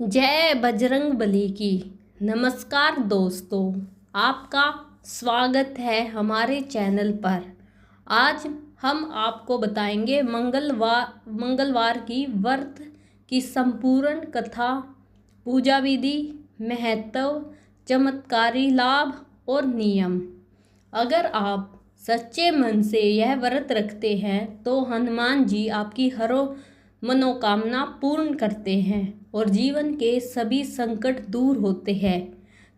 जय बजरंगबली की। नमस्कार दोस्तों, आपका स्वागत है हमारे चैनल पर। आज हम आपको बताएंगे मंगलवार की व्रत की संपूर्ण कथा, पूजा विधि, महत्व, चमत्कारी लाभ और नियम। अगर आप सच्चे मन से यह व्रत रखते हैं तो हनुमान जी आपकी हर मनोकामना पूर्ण करते हैं और जीवन के सभी संकट दूर होते हैं।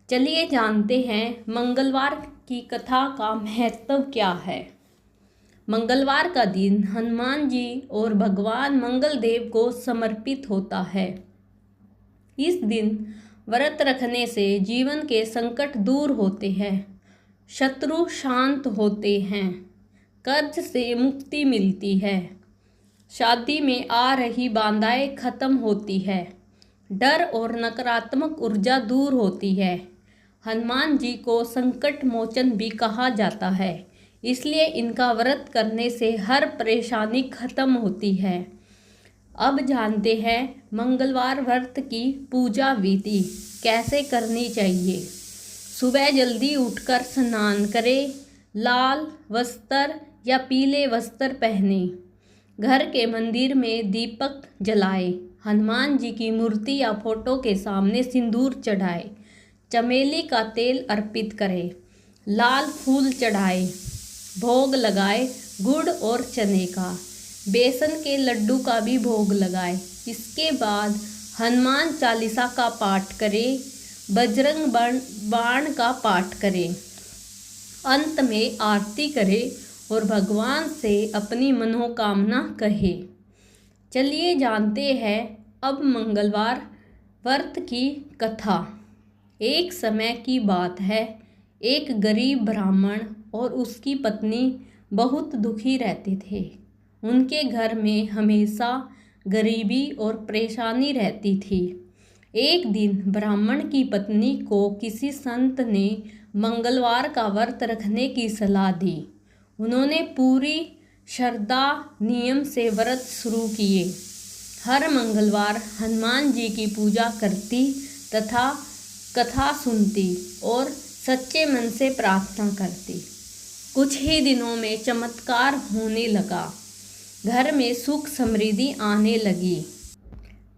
चलिए जानते हैं मंगलवार की कथा का महत्व क्या है। मंगलवार का दिन हनुमान जी और भगवान मंगल देव को समर्पित होता है। इस दिन व्रत रखने से जीवन के संकट दूर होते हैं, शत्रु शांत होते हैं, कर्ज से मुक्ति मिलती है, शादी में आ रही बाधाएं खत्म होती है, डर और नकारात्मक ऊर्जा दूर होती है। हनुमान जी को संकट मोचन भी कहा जाता है, इसलिए इनका व्रत करने से हर परेशानी खत्म होती है। अब जानते हैं मंगलवार व्रत की पूजा विधि कैसे करनी चाहिए। सुबह जल्दी उठकर स्नान करें, लाल वस्त्र या पीले वस्त्र पहने, घर के मंदिर में दीपक जलाए, हनुमान जी की मूर्ति या फोटो के सामने सिंदूर चढ़ाए, चमेली का तेल अर्पित करें, लाल फूल चढ़ाए, भोग लगाए, गुड़ और चने का, बेसन के लड्डू का भी भोग लगाए। इसके बाद हनुमान चालीसा का पाठ करें, बजरंग बाण का पाठ करें, अंत में आरती करें और भगवान से अपनी मनोकामना कहे। चलिए जानते हैं अब मंगलवार व्रत की कथा। एक समय की बात है, एक गरीब ब्राह्मण और उसकी पत्नी बहुत दुखी रहते थे। उनके घर में हमेशा गरीबी और परेशानी रहती थी। एक दिन ब्राह्मण की पत्नी को किसी संत ने मंगलवार का व्रत रखने की सलाह दी। उन्होंने पूरी श्रद्धा नियम से व्रत शुरू किए। हर मंगलवार हनुमान जी की पूजा करती तथा कथा सुनती और सच्चे मन से प्रार्थना करती। कुछ ही दिनों में चमत्कार होने लगा। घर में सुख समृद्धि आने लगी,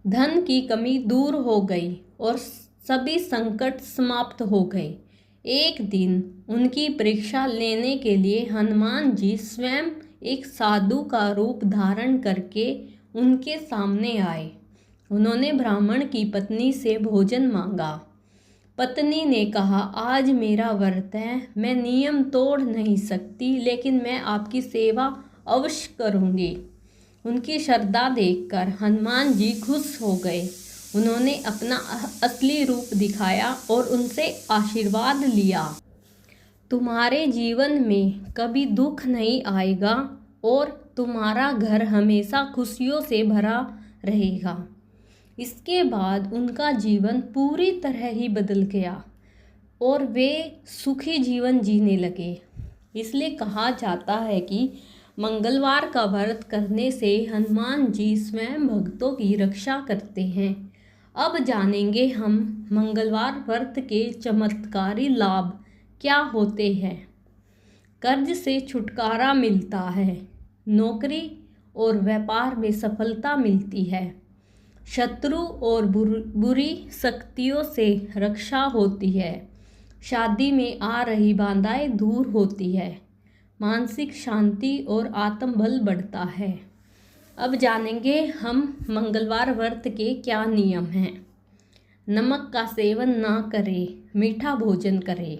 धन की कमी दूर हो गई और सभी संकट समाप्त हो गए। एक दिन उनकी परीक्षा लेने के लिए हनुमान जी स्वयं एक साधु का रूप धारण करके उनके सामने आए। उन्होंने ब्राह्मण की पत्नी से भोजन मांगा। पत्नी ने कहा, आज मेरा व्रत है, मैं नियम तोड़ नहीं सकती, लेकिन मैं आपकी सेवा अवश्य करूंगी। उनकी श्रद्धा देखकर हनुमान जी खुश हो गए। उन्होंने अपना असली रूप दिखाया और उनसे आशीर्वाद लिया। तुम्हारे जीवन में कभी दुख नहीं आएगा और तुम्हारा घर हमेशा खुशियों से भरा रहेगा। इसके बाद उनका जीवन पूरी तरह ही बदल गया और वे सुखी जीवन जीने लगे। इसलिए कहा जाता है कि मंगलवार का व्रत करने से हनुमान जी स्वयं भक्तों की रक्षा करते हैं। अब जानेंगे हम मंगलवार व्रत के चमत्कारी लाभ क्या होते हैं। कर्ज से छुटकारा मिलता है, नौकरी और व्यापार में सफलता मिलती है, शत्रु और बुरी शक्तियों से रक्षा होती है, शादी में आ रही बाधाएं दूर होती है, मानसिक शांति और आत्मबल बढ़ता है। अब जानेंगे हम मंगलवार व्रत के क्या नियम हैं। नमक का सेवन ना करें, मीठा भोजन करें,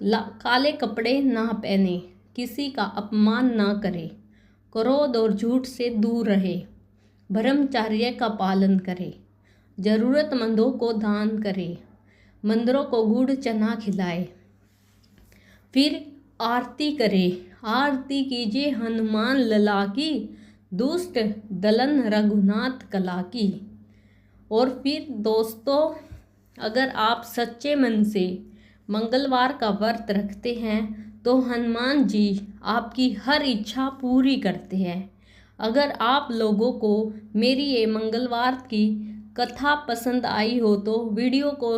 काले कपड़े ना पहने, किसी का अपमान ना करें, क्रोध और झूठ से दूर रहे, ब्रह्मचर्य का पालन करें, ज़रूरतमंदों को दान करें, मंदिरों को गुड़ चना खिलाए, फिर आरती करें। आरती कीजिए हनुमान लला की, दुष्ट दलन रघुनाथ कला की। और फिर दोस्तों, अगर आप सच्चे मन से मंगलवार का व्रत रखते हैं तो हनुमान जी आपकी हर इच्छा पूरी करते हैं। अगर आप लोगों को मेरी ये मंगलवार की कथा पसंद आई हो तो वीडियो को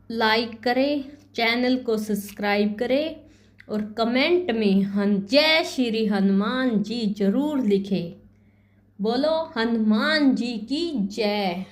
लाइक करें, चैनल को सब्सक्राइब करें और कमेंट में जय श्री हनुमान जी जरूर लिखें। बोलो हनुमान जी की जय।